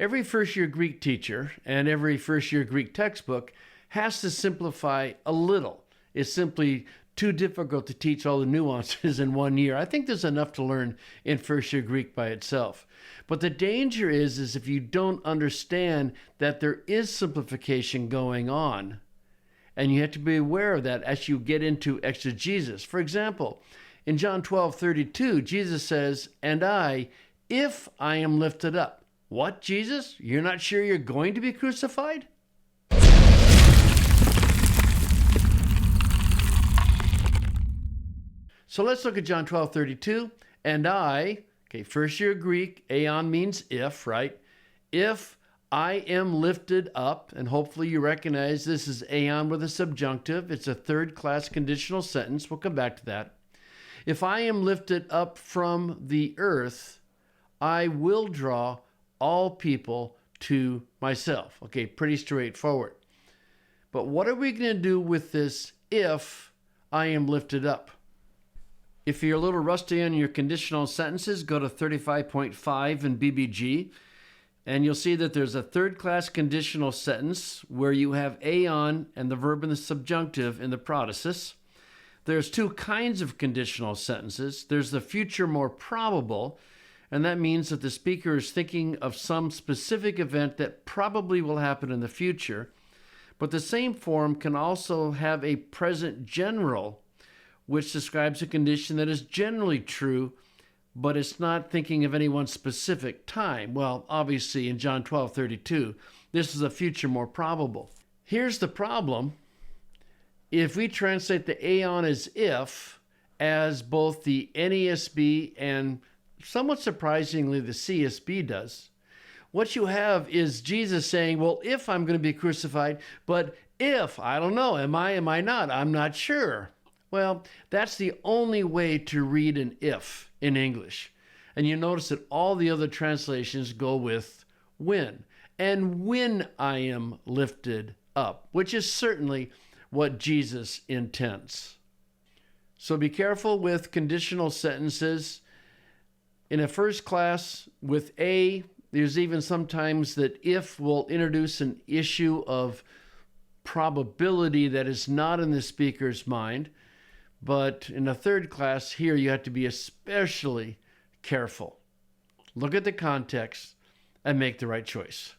Every first-year Greek teacher and every first-year Greek textbook has to simplify a little. It's simply too difficult to teach all the nuances in 1 year. I think there's enough to learn in first-year Greek by itself. But the danger is if you don't understand that there is simplification going on, and you have to be aware of that as you get into exegesis. For example, in John 12:32, Jesus says, "And I, if I am lifted up." What, Jesus? You're not sure you're going to be crucified? So let's look at John 12:32. And I, okay, first year Greek, aeon means if, right? If I am lifted up, and hopefully you recognize this is aeon with a subjunctive. It's a third-class conditional sentence. We'll come back to that. If I am lifted up from the earth, I will draw all people to myself. Okay, pretty straightforward. But what are we going to do with this if I am lifted up? If you're a little rusty on your conditional sentences, go to 35.5 in BBG, and you'll see that there's a third-class conditional sentence where you have aeon and the verb and the subjunctive in the protasis. There's two kinds of conditional sentences. There's the future more probable, and that means that the speaker is thinking of some specific event that probably will happen in the future. But the same form can also have a present general, which describes a condition that is generally true, but it's not thinking of any one specific time. Well, obviously in John 12:32, this is a future more probable. Here's the problem. If we translate the aeon as if, as both the NASB and somewhat surprisingly the CSB does, what you have is Jesus saying, well, if I'm going to be crucified, but if, I don't know, am I not? I'm not sure. Well, that's the only way to read an if in English. And you notice that all the other translations go with when. And when I am lifted up, which is certainly what Jesus intends. So be careful with conditional sentences. In a first class with A, there's even sometimes that if will introduce an issue of probability that is not in the speaker's mind. But in a third class here, you have to be especially careful. Look at the context and make the right choice.